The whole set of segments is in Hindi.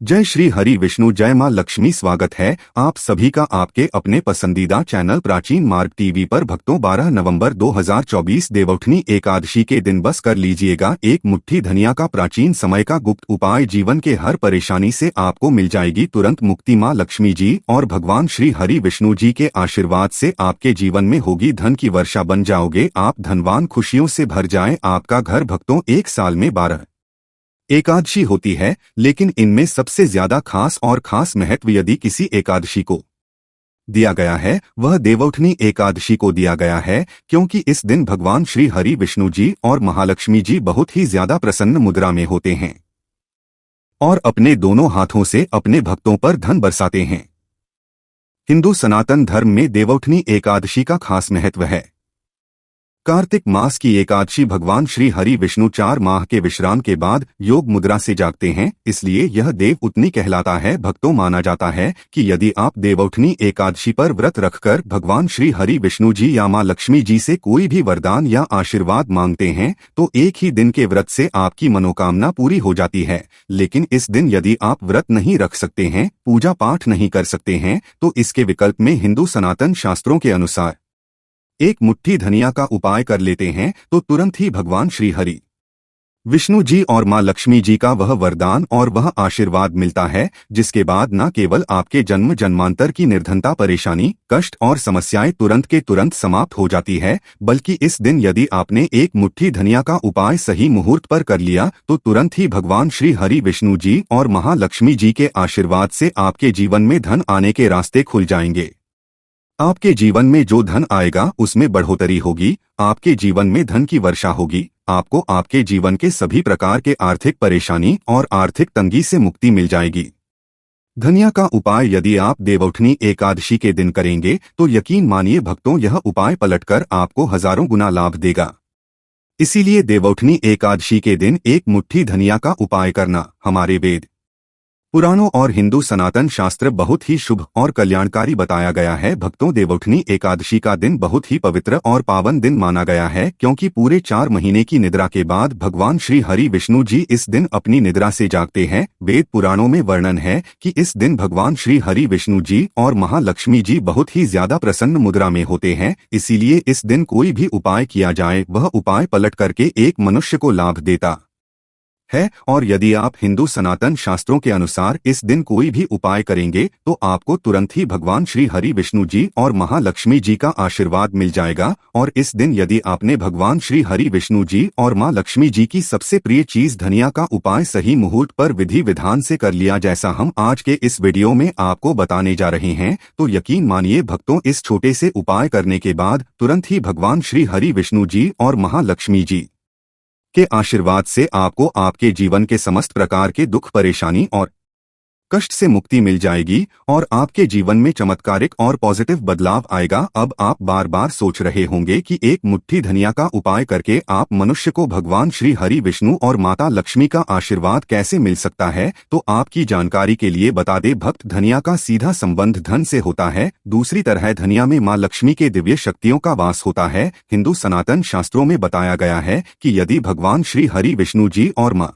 जय श्री हरि विष्णु, जय मां लक्ष्मी। स्वागत है आप सभी का आपके अपने पसंदीदा चैनल प्राचीन मार्ग टीवी पर। भक्तों, 12 नवंबर 2024 देवउठनी एकादशी के दिन बस कर लीजिएगा एक मुट्ठी धनिया का प्राचीन समय का गुप्त उपाय। जीवन के हर परेशानी से आपको मिल जाएगी तुरंत मुक्ति। मां लक्ष्मी जी और भगवान श्री हरि विष्णु जी के आशीर्वाद से आपके जीवन में होगी धन की वर्षा। बन जाओगे आप धनवान, खुशियों से भर जाए आपका घर। भक्तों, एक साल में 12 एकादशी होती है, लेकिन इनमें सबसे ज्यादा खास महत्व यदि किसी एकादशी को दिया गया है वह देवउठनी एकादशी को दिया गया है, क्योंकि इस दिन भगवान श्री हरि विष्णु जी और महालक्ष्मी जी बहुत ही ज्यादा प्रसन्न मुद्रा में होते हैं और अपने दोनों हाथों से अपने भक्तों पर धन बरसाते हैं। हिंदू सनातन धर्म में देवउठनी एकादशी का खास महत्व है। कार्तिक मास की एकादशी भगवान श्री हरि विष्णु 4 माह के विश्राम के बाद योग मुद्रा से जागते हैं, इसलिए यह देवउठनी कहलाता है। भक्तों, माना जाता है कि यदि आप देवउठनी एकादशी पर व्रत रखकर भगवान श्री हरि विष्णु जी या मां लक्ष्मी जी से कोई भी वरदान या आशीर्वाद मांगते हैं तो एक ही दिन के व्रत से आपकी मनोकामना पूरी हो जाती है। लेकिन इस दिन यदि आप व्रत नहीं रख सकते हैं, पूजा पाठ नहीं कर सकते हैं, तो इसके विकल्प में हिंदू सनातन शास्त्रों के अनुसार एक मुट्ठी धनिया का उपाय कर लेते हैं तो तुरंत ही भगवान श्री हरि विष्णु जी और मां लक्ष्मी जी का वह वरदान और वह आशीर्वाद मिलता है, जिसके बाद न केवल आपके जन्म जन्मांतर की निर्धनता, परेशानी, कष्ट और समस्याएं तुरंत के तुरंत समाप्त हो जाती है, बल्कि इस दिन यदि आपने एक मुट्ठी धनिया का उपाय सही मुहूर्त पर कर लिया तो तुरंत ही भगवान श्री हरि विष्णु जी और महालक्ष्मी जी के आशीर्वाद से आपके जीवन में धन आने के रास्ते खुल जाएंगे। आपके जीवन में जो धन आएगा उसमें बढ़ोतरी होगी, आपके जीवन में धन की वर्षा होगी, आपको आपके जीवन के सभी प्रकार के आर्थिक परेशानी और आर्थिक तंगी से मुक्ति मिल जाएगी। धनिया का उपाय यदि आप देवउठनी एकादशी के दिन करेंगे तो यकीन मानिए भक्तों, यह उपाय पलटकर आपको हजारों गुना लाभ देगा। इसीलिए देवउठनी एकादशी के दिन एक मुट्ठी धनिया का उपाय करना हमारे वेद, पुराणों और हिंदू सनातन शास्त्र बहुत ही शुभ और कल्याणकारी बताया गया है। भक्तों, देवउठनी एकादशी का दिन बहुत ही पवित्र और पावन दिन माना गया है, क्योंकि पूरे 4 महीने की निद्रा के बाद भगवान श्री हरि विष्णु जी इस दिन अपनी निद्रा से जागते हैं। वेद पुराणों में वर्णन है कि इस दिन भगवान श्री हरि विष्णु जी और महालक्ष्मी जी बहुत ही ज्यादा प्रसन्न मुद्रा में होते हैं। इसीलिए इस दिन कोई भी उपाय किया जाए वह उपाय पलट करके एक मनुष्य को लाभ देता है। और यदि आप हिंदू सनातन शास्त्रों के अनुसार इस दिन कोई भी उपाय करेंगे तो आपको तुरंत ही भगवान श्री हरि विष्णु जी और महालक्ष्मी जी का आशीर्वाद मिल जाएगा। और इस दिन यदि आपने भगवान श्री हरि विष्णु जी और मां लक्ष्मी जी की सबसे प्रिय चीज धनिया का उपाय सही मुहूर्त पर विधि विधान से कर लिया, जैसा हम आज के इस वीडियो में आपको बताने जा रहे हैं, तो यकीन मानिए भक्तों, इस छोटे से उपाय करने के बाद तुरंत ही भगवान श्री हरि विष्णु जी और महालक्ष्मी जी के आशीर्वाद से आपको आपके जीवन के समस्त प्रकार के दुख, परेशानी और कष्ट से मुक्ति मिल जाएगी और आपके जीवन में चमत्कारिक और पॉजिटिव बदलाव आएगा। अब आप बार बार सोच रहे होंगे कि एक मुट्ठी धनिया का उपाय करके आप मनुष्य को भगवान श्री हरि विष्णु और माता लक्ष्मी का आशीर्वाद कैसे मिल सकता है, तो आपकी जानकारी के लिए बता दे भक्त, धनिया का सीधा संबंध धन से होता है। दूसरी तरह धनिया में मां लक्ष्मी के दिव्य शक्तियों का वास होता है। हिंदू सनातन शास्त्रों में बताया गया है कि यदि भगवान श्री हरि विष्णु जी और मां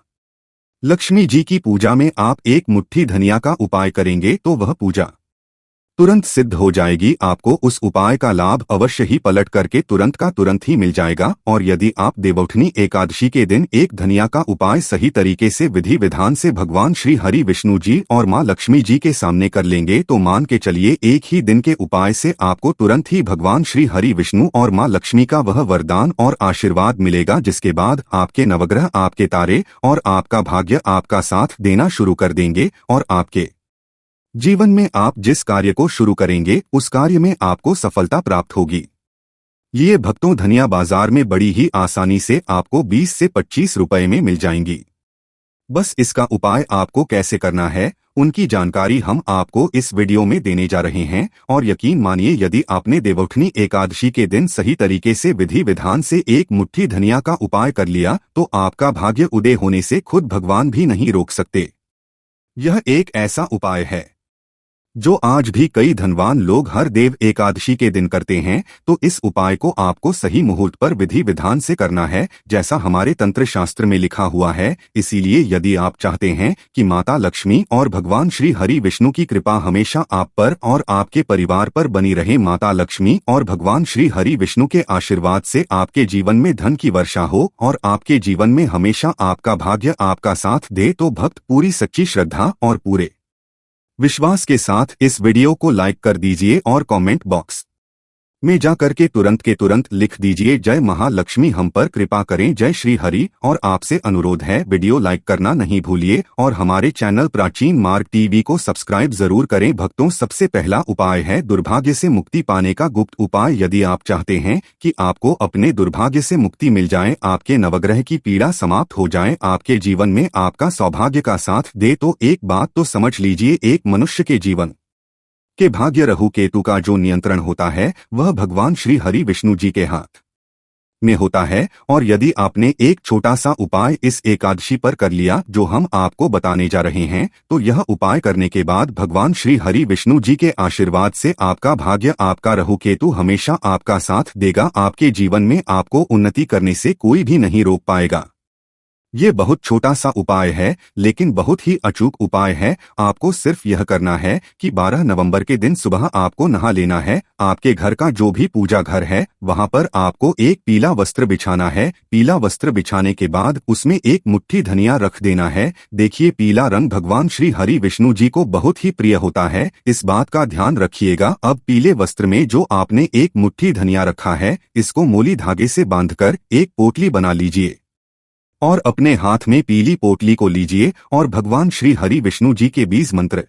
लक्ष्मी जी की पूजा में आप एक मुट्ठी धनिया का उपाय करेंगे तो वह पूजा तुरंत सिद्ध हो जाएगी। आपको उस उपाय का लाभ अवश्य ही पलट करके तुरंत का तुरंत ही मिल जाएगा। और यदि आप देवउठनी एकादशी के दिन एक धनिया का उपाय सही तरीके से विधि विधान से भगवान श्री हरि विष्णु जी और मां लक्ष्मी जी के सामने कर लेंगे तो मान के चलिए एक ही दिन के उपाय से आपको तुरंत ही भगवान श्री हरि विष्णु और मां लक्ष्मी का वह वरदान और आशीर्वाद मिलेगा, जिसके बाद आपके नवग्रह, आपके तारे और आपका भाग्य आपका साथ देना शुरू कर देंगे और आपके जीवन में आप जिस कार्य को शुरू करेंगे उस कार्य में आपको सफलता प्राप्त होगी। ये भक्तों, धनिया बाजार में बड़ी ही आसानी से आपको 20 से 25 रुपए में मिल जाएंगी। बस इसका उपाय आपको कैसे करना है उनकी जानकारी हम आपको इस वीडियो में देने जा रहे हैं। और यकीन मानिए यदि आपने देवउठनी एकादशी के दिन सही तरीके से विधि विधान से एक मुट्ठी धनिया का उपाय कर लिया तो आपका भाग्य उदय होने से खुद भगवान भी नहीं रोक सकते। यह एक ऐसा उपाय है जो आज भी कई धनवान लोग हर देव एकादशी के दिन करते हैं, तो इस उपाय को आपको सही मुहूर्त पर विधि विधान से करना है, जैसा हमारे तंत्र शास्त्र में लिखा हुआ है। इसीलिए यदि आप चाहते हैं कि माता लक्ष्मी और भगवान श्री हरि विष्णु की कृपा हमेशा आप पर और आपके परिवार पर बनी रहे, माता लक्ष्मी और भगवान श्री हरि विष्णु के आशीर्वाद से आपके जीवन में धन की वर्षा हो और आपके जीवन में हमेशा आपका भाग्य आपका साथ दे, तो भक्त पूरी सच्ची श्रद्धा और पूरे विश्वास के साथ इस वीडियो को लाइक कर दीजिए और कमेंट बॉक्स में जाकर के तुरंत के तुरंत लिख दीजिए, जय महालक्ष्मी हम पर कृपा करें, जय श्री हरि। और आपसे अनुरोध है, वीडियो लाइक करना नहीं भूलिए और हमारे चैनल प्राचीन मार्ग टीवी को सब्सक्राइब जरूर करें। भक्तों, सबसे पहला उपाय है दुर्भाग्य से मुक्ति पाने का गुप्त उपाय। यदि आप चाहते हैं कि आपको अपने दुर्भाग्य से मुक्ति मिल जाए, आपके नवग्रह की पीड़ा समाप्त हो जाए, आपके जीवन में आपका सौभाग्य का साथ दे, तो एक बात तो समझ लीजिए, एक मनुष्य के जीवन के भाग्य राहु केतु का जो नियंत्रण होता है वह भगवान श्री हरि विष्णु जी के हाथ में होता है। और यदि आपने एक छोटा सा उपाय इस एकादशी पर कर लिया जो हम आपको बताने जा रहे हैं, तो यह उपाय करने के बाद भगवान श्री हरि विष्णु जी के आशीर्वाद से आपका भाग्य, आपका राहु केतु हमेशा आपका साथ देगा। आपके जीवन में आपको उन्नति करने से कोई भी नहीं रोक पाएगा। ये बहुत छोटा सा उपाय है, लेकिन बहुत ही अचूक उपाय है। आपको सिर्फ यह करना है कि 12 नवंबर के दिन सुबह आपको नहा लेना है। आपके घर का जो भी पूजा घर है वहां पर आपको एक पीला वस्त्र बिछाना है। पीला वस्त्र बिछाने के बाद उसमें एक मुट्ठी धनिया रख देना है। देखिए, पीला रंग भगवान श्री हरि विष्णु जी को बहुत ही प्रिय होता है, इस बात का ध्यान रखिएगा। अब पीले वस्त्र में जो आपने एक मुट्ठी धनिया रखा है, इसको मोली धागे से बांधकर एक पोटली बना लीजिए और अपने हाथ में पीली पोटली को लीजिए और भगवान श्री हरि विष्णु जी के 20 मंत्र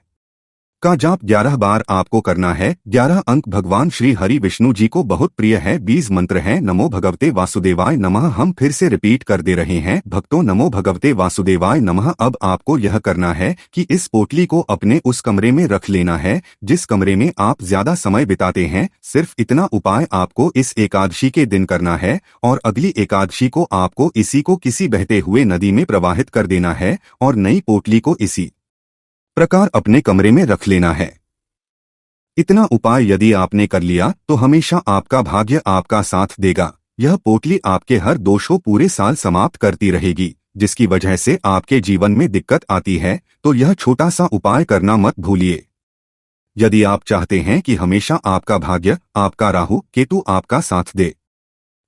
का जाप 11 बार आपको करना है। 11 अंक भगवान श्री हरि विष्णु जी को बहुत प्रिय है। 20 मंत्र हैं। नमो भगवते वासुदेवाय नमः। हम फिर से रिपीट कर दे रहे हैं भक्तों, नमो भगवते वासुदेवाय नमः। अब आपको यह करना है कि इस पोटली को अपने उस कमरे में रख लेना है जिस कमरे में आप ज्यादा समय बिताते हैं। सिर्फ इतना उपाय आपको इस एकादशी के दिन करना है और अगली एकादशी को आपको इसी को किसी बहते हुए नदी में प्रवाहित कर देना है और नई पोटली को इसी प्रकार अपने कमरे में रख लेना है। इतना उपाय यदि आपने कर लिया तो हमेशा आपका भाग्य आपका साथ देगा। यह पोटली आपके हर दोष को पूरे साल समाप्त करती रहेगी, जिसकी वजह से आपके जीवन में दिक्कत आती है, तो यह छोटा सा उपाय करना मत भूलिए। यदि आप चाहते हैं कि हमेशा आपका भाग्य, आपका राहु केतु आपका साथ दे,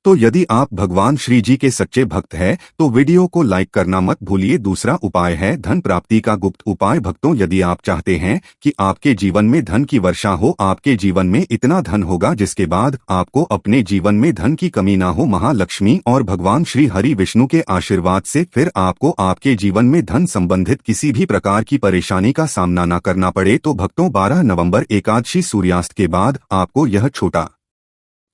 तो यदि आप भगवान श्री जी के सच्चे भक्त हैं तो वीडियो को लाइक करना मत भूलिए। दूसरा उपाय है धन प्राप्ति का गुप्त उपाय। भक्तों, यदि आप चाहते हैं कि आपके जीवन में धन की वर्षा हो, आपके जीवन में इतना धन होगा जिसके बाद आपको अपने जीवन में धन की कमी ना हो, महालक्ष्मी और भगवान श्री हरि विष्णु के आशीर्वाद से फिर आपको आपके जीवन में धन संबंधित किसी भी प्रकार की परेशानी का सामना न करना पड़े, तो भक्तों 12 नवंबर एकादशी सूर्यास्त के बाद आपको यह छोटा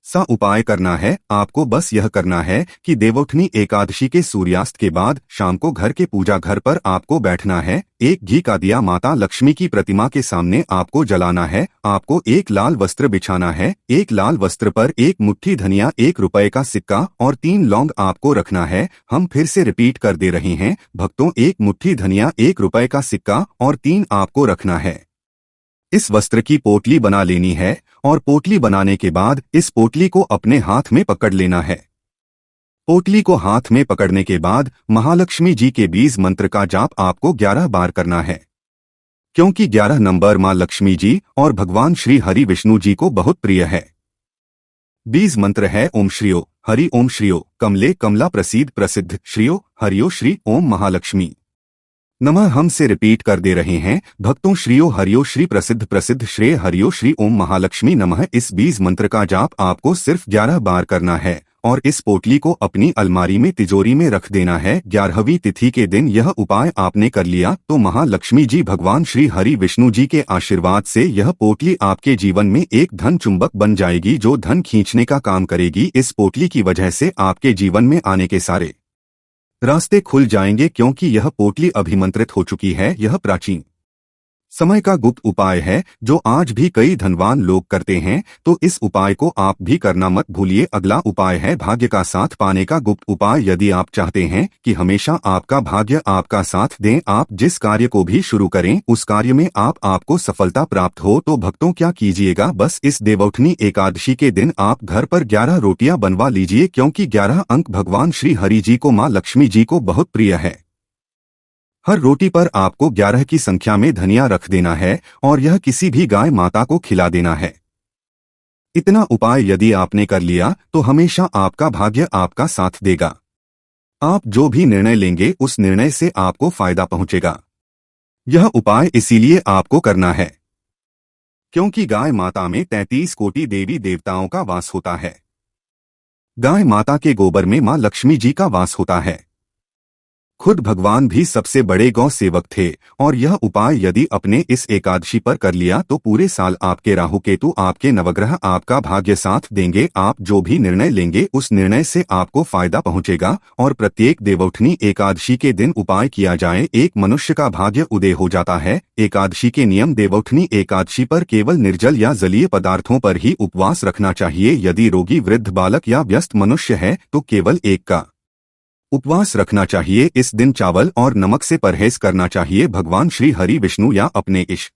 सा उपाय करना है। आपको बस यह करना है कि देवोत्थनी एकादशी के सूर्यास्त के बाद शाम को घर के पूजा घर पर आपको बैठना है। एक घी का दिया माता लक्ष्मी की प्रतिमा के सामने आपको जलाना है। आपको एक लाल वस्त्र बिछाना है। एक लाल वस्त्र पर एक मुट्ठी धनिया, 1 रुपए का सिक्का और 3 लौंग आपको रखना है। हम फिर से रिपीट कर दे रहे हैं भक्तों, एक मुट्ठी धनिया, 1 रुपए का सिक्का और 3 आपको रखना है। इस वस्त्र की पोटली बना लेनी है और पोटली बनाने के बाद इस पोटली को अपने हाथ में पकड़ लेना है। पोटली को हाथ में पकड़ने के बाद महालक्ष्मी जी के 20 मंत्र का जाप आपको 11 बार करना है, क्योंकि 11 नंबर मां लक्ष्मी जी और भगवान श्री हरि विष्णु जी को बहुत प्रिय है। 20 मंत्र है ओम श्रियो हरि ओम श्रियो कमले कमला प्रसीद प्रसिद्ध श्रियो हरियो श्री ओम महालक्ष्मी नमः। हम से रिपीट कर दे रहे हैं भक्तों, श्रियो हरियो श्री प्रसिद्ध प्रसिद्ध श्रेय हरियो श्री ओम महालक्ष्मी नमः। इस 20 मंत्र का जाप आपको सिर्फ 11 बार करना है और इस पोटली को अपनी अलमारी में तिजोरी में रख देना है। 11वीं तिथि के दिन यह उपाय आपने कर लिया तो महालक्ष्मी जी भगवान श्री हरि विष्णु जी के आशीर्वाद से यह पोटली आपके जीवन में एक धन चुंबक बन जाएगी जो धन खींचने का काम करेगी। इस पोटली की वजह से आपके जीवन में आने के सारे रास्ते खुल जाएंगे, क्योंकि यह पोटली अभिमंत्रित हो चुकी है। यह प्राचीन समय का गुप्त उपाय है जो आज भी कई धनवान लोग करते हैं, तो इस उपाय को आप भी करना मत भूलिए। अगला उपाय है भाग्य का साथ पाने का गुप्त उपाय। यदि आप चाहते हैं कि हमेशा आपका भाग्य आपका साथ दें, आप जिस कार्य को भी शुरू करें उस कार्य में आपको सफलता प्राप्त हो, तो भक्तों क्या कीजिएगा, बस इस देवउठनी एकादशी के दिन आप घर पर 11 रोटियां बनवा लीजिए, क्योंकि 11 अंक भगवान श्री हरि जी को, माँ लक्ष्मी जी को बहुत प्रिय है। हर रोटी पर आपको 11 की संख्या में धनिया रख देना है और यह किसी भी गाय माता को खिला देना है। इतना उपाय यदि आपने कर लिया तो हमेशा आपका भाग्य आपका साथ देगा। आप जो भी निर्णय लेंगे उस निर्णय से आपको फायदा पहुंचेगा। यह उपाय इसीलिए आपको करना है क्योंकि गाय माता में 33 कोटि देवी देवताओं का वास होता है। गाय माता के गोबर में मां लक्ष्मी जी का वास होता है। खुद भगवान भी सबसे बड़े गौ सेवक थे और यह उपाय यदि अपने इस एकादशी पर कर लिया तो पूरे साल आपके राहु केतु, आपके नवग्रह आपका भाग्य साथ देंगे। आप जो भी निर्णय लेंगे उस निर्णय से आपको फायदा पहुंचेगा। और प्रत्येक देवउठनी एकादशी के दिन उपाय किया जाए, एक मनुष्य का भाग्य उदय हो जाता है। एकादशी के नियम। देवउठनी एकादशी पर केवल निर्जल या जलीय पदार्थों पर ही उपवास रखना चाहिए। यदि रोगी, वृद्ध, बालक या व्यस्त मनुष्य है तो केवल एक का उपवास रखना चाहिए। इस दिन चावल और नमक से परहेज करना चाहिए। भगवान श्री हरि विष्णु या अपने इष्ट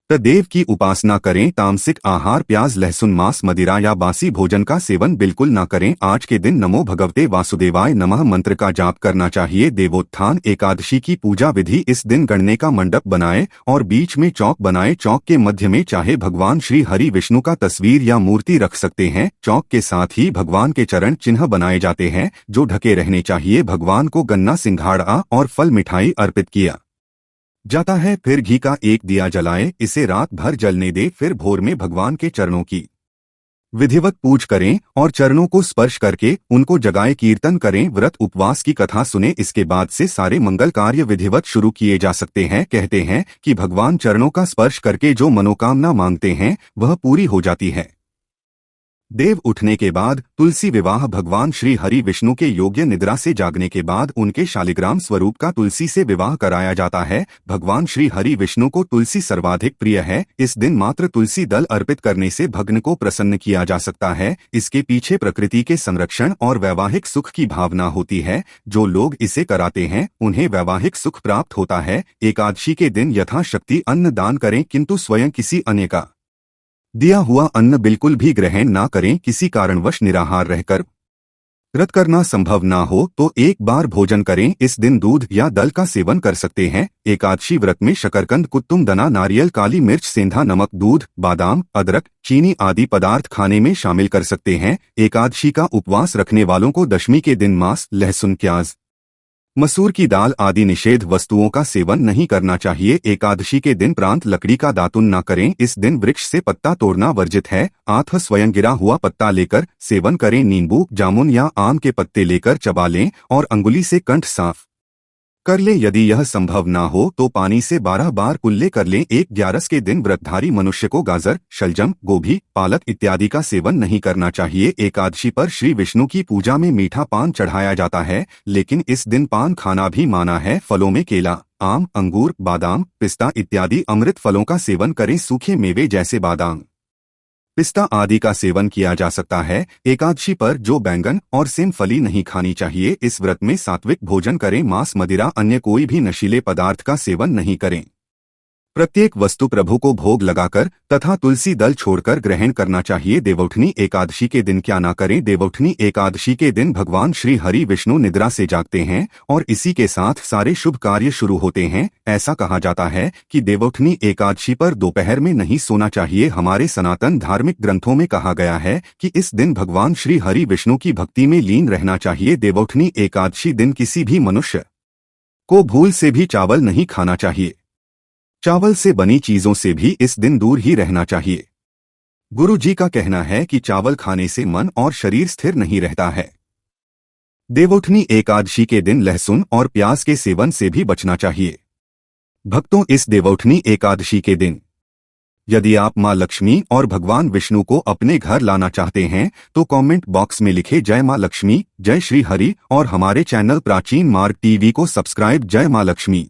देव की उपासना करें। तामसिक आहार, प्याज, लहसुन, मांस, मदिरा या बासी भोजन का सेवन बिल्कुल न करें। आज के दिन नमो भगवते वासुदेवाय नमः मंत्र का जाप करना चाहिए। देवोत्थान एकादशी की पूजा विधि। इस दिन गणने का मंडप बनाएं और बीच में चौक बनाएं। चौक के मध्य में चाहे भगवान श्री हरि विष्णु का तस्वीर या मूर्ति रख सकते हैं। चौक के साथ ही भगवान के चरण चिन्ह बनाए जाते हैं जो ढके रहने चाहिए। भगवान को गन्ना, सिंघाड़ा और फल मिठाई अर्पित किया जाता है। फिर घी का एक दिया जलाएं, इसे रात भर जलने दे। फिर भोर में भगवान के चरणों की विधिवत पूज करें और चरणों को स्पर्श करके उनको जगाए कीर्तन करें। व्रत उपवास की कथा सुने। इसके बाद से सारे मंगल कार्य विधिवत शुरू किए जा सकते हैं। कहते हैं कि भगवान चरणों का स्पर्श करके जो मनोकामना मांगते हैं वह पूरी हो जाती है। देव उठने के बाद तुलसी विवाह। भगवान श्री हरि विष्णु के योग्य निद्रा से जागने के बाद उनके शालिग्राम स्वरूप का तुलसी से विवाह कराया जाता है। भगवान श्री हरि विष्णु को तुलसी सर्वाधिक प्रिय है। इस दिन मात्र तुलसी दल अर्पित करने से भगवान को प्रसन्न किया जा सकता है। इसके पीछे प्रकृति के संरक्षण और वैवाहिक सुख की भावना होती है। जो लोग इसे कराते हैं उन्हें वैवाहिक सुख प्राप्त होता है। एकादशी के दिन यथाशक्ति अन्न दान करें, किंतु स्वयं किसी अन्य का दिया हुआ अन्न बिल्कुल भी ग्रहण ना करें। किसी कारणवश निराहार रहकर व्रत करना संभव ना हो तो एक बार भोजन करें। इस दिन दूध या दल का सेवन कर सकते हैं। एकादशी व्रत में शकरकंद, कुत्तुम दाना, नारियल, काली मिर्च, सेंधा नमक, दूध, बादाम, अदरक, चीनी आदि पदार्थ खाने में शामिल कर सकते हैं। एकादशी का उपवास रखने वालों को दशमी के दिन मांस, लहसुन, प्याज, मसूर की दाल आदि निषेध वस्तुओं का सेवन नहीं करना चाहिए। एकादशी के दिन प्रांत लकड़ी का दातुन न करें। इस दिन वृक्ष से पत्ता तोड़ना वर्जित है। आठ स्वयं गिरा हुआ पत्ता लेकर सेवन करें। नींबू, जामुन या आम के पत्ते लेकर चबा लें और अंगुली से कंठ साफ कर ले। यदि यह संभव ना हो तो पानी से 12 बार कुल्ले कर लें। एक 11 के दिन व्रतधारी मनुष्य को गाजर, शलजम, गोभी, पालक इत्यादि का सेवन नहीं करना चाहिए। एकादशी पर श्री विष्णु की पूजा में मीठा पान चढ़ाया जाता है, लेकिन इस दिन पान खाना भी माना है। फलों में केला, आम, अंगूर, बादाम, पिस्ता इत्यादि अमृत फलों का सेवन करें। सूखे मेवे जैसे बादाम, पिस्ता आदि का सेवन किया जा सकता है। एकादशी पर जो बैंगन और सेमफली नहीं खानी चाहिए। इस व्रत में सात्विक भोजन करें। मांस, मदिरा, अन्य कोई भी नशीले पदार्थ का सेवन नहीं करें। प्रत्येक वस्तु प्रभु को भोग लगाकर तथा तुलसी दल छोड़कर ग्रहण करना चाहिए। देवउठनी एकादशी के दिन क्या ना करें। देवउठनी एकादशी के दिन भगवान श्री हरि विष्णु निद्रा से जागते हैं और इसी के साथ सारे शुभ कार्य शुरू होते हैं। ऐसा कहा जाता है कि देवउठनी एकादशी पर दोपहर में नहीं सोना चाहिए। हमारे सनातन धार्मिक ग्रंथों में कहा गया है कि इस दिन भगवान श्री हरि विष्णु की भक्ति में लीन रहना चाहिए। देवउठनी एकादशी दिन किसी भी मनुष्य को भूल से भी चावल नहीं खाना चाहिए। चावल से बनी चीजों से भी इस दिन दूर ही रहना चाहिए। गुरु जी का कहना है कि चावल खाने से मन और शरीर स्थिर नहीं रहता है। देवउठनी एकादशी के दिन लहसुन और प्याज के सेवन से भी बचना चाहिए। भक्तों, इस देवउठनी एकादशी के दिन यदि आप मां लक्ष्मी और भगवान विष्णु को अपने घर लाना चाहते हैं तो कमेंट बॉक्स में लिखे जय मां लक्ष्मी, जय श्री हरि और हमारे चैनल प्राचीन मार्ग टीवी को सब्सक्राइब। जय मां लक्ष्मी।